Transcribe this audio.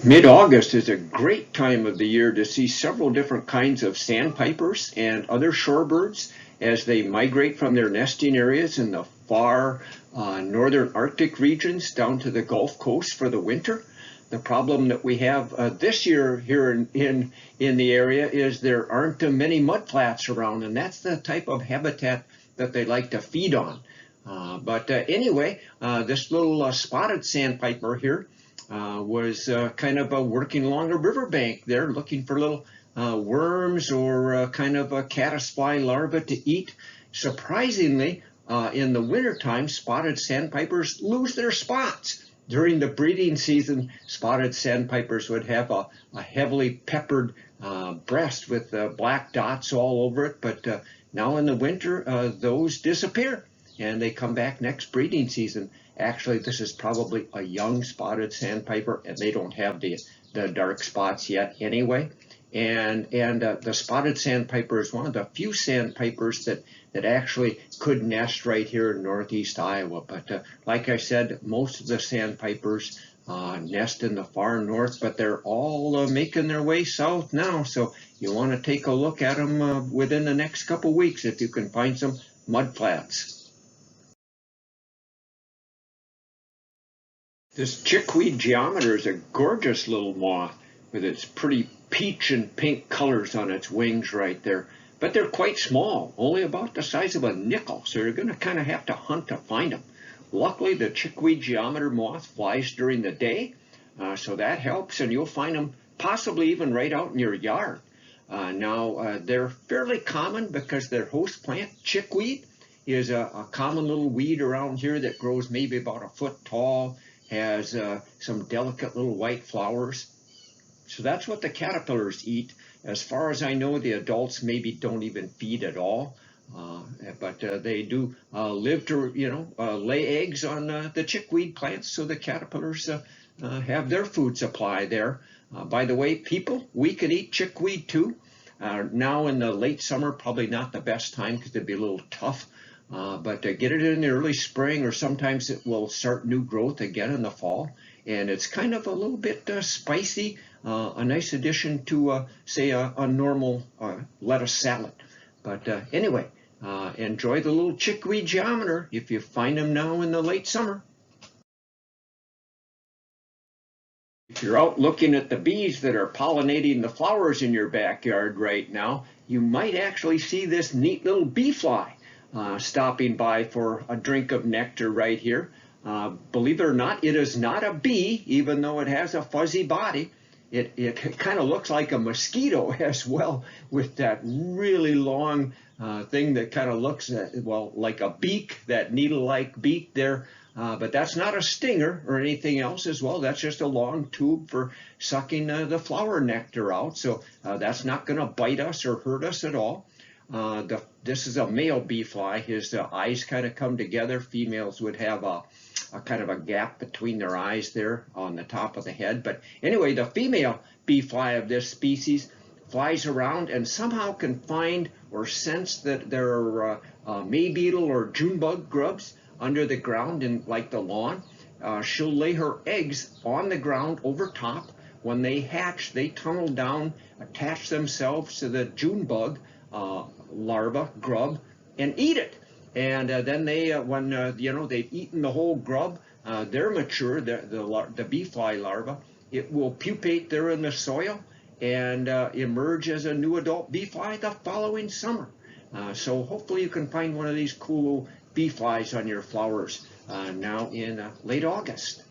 Mid-August is a great time of the year to see several different kinds of sandpipers and other shorebirds as they migrate from their nesting areas in the far northern Arctic regions down to the Gulf Coast for the winter. The problem that we have this year here in the area is there aren't many mudflats around, and that's the type of habitat that they like to feed on. Anyway, this little spotted sandpiper here was kind of working along a riverbank there, looking for little worms or kind of a caddisfly larvae to eat. Surprisingly, in the wintertime, spotted sandpipers lose their spots. During the breeding season, spotted sandpipers would have a heavily peppered breast with black dots all over it, but now in the winter, those disappear and they come back next breeding season. Actually, this is probably a young spotted sandpiper, and they don't have the dark spots yet anyway. And the spotted sandpiper is one of the few sandpipers that actually could nest right here in northeast Iowa. But like I said, most of the sandpipers nest in the far north, but they're all making their way south now. So you want to take a look at them within the next couple weeks if you can find some mudflats. This chickweed geometer is a gorgeous little moth with its pretty peach and pink colors on its wings right there. But they're quite small, only about the size of a nickel, so you're going to kind of have to hunt to find them. Luckily, the chickweed geometer moth flies during the day, so that helps, and you'll find them possibly even right out in your yard. Now, they're fairly common because their host plant, chickweed, is a common little weed around here that grows maybe about a foot tall, has some delicate little white flowers. So that's what the caterpillars eat. As far as I know, the adults maybe don't even feed at all, but they do live to, lay eggs on the chickweed plants, so the caterpillars have their food supply there. By the way, people, we can eat chickweed too. Now in the late summer, probably not the best time because it'd be a little tough. But get it in the early spring, or sometimes it will start new growth again in the fall. And it's kind of a little bit spicy, a nice addition to, say, a normal lettuce salad. But anyway, enjoy the little chickweed geometer if you find them now in the late summer. If you're out looking at the bees that are pollinating the flowers in your backyard right now, you might actually see this neat little bee fly stopping by for a drink of nectar right here. Believe it or not, it is not a bee, even though it has a fuzzy body. It kind of looks like a mosquito as well, with that really long thing that kind of looks, well, like a beak, that needle-like beak there. But that's not a stinger or anything else as well. That's just a long tube for sucking the flower nectar out. So that's not going to bite us or hurt us at all. This is a male bee fly. His eyes kind of come together. Females would have a kind of a gap between their eyes there on the top of the head. But anyway, the female bee fly of this species flies around and somehow can find or sense that there are May beetle or June bug grubs under the ground in like the lawn. She'll lay her eggs on the ground over top. When they hatch, they tunnel down, attach themselves to the June bug larva, grub, and eat it. And then they, when they've eaten the whole grub, they're mature, the bee fly larva, it will pupate there in the soil and emerge as a new adult bee fly the following summer. So hopefully you can find one of these cool bee flies on your flowers now in late August.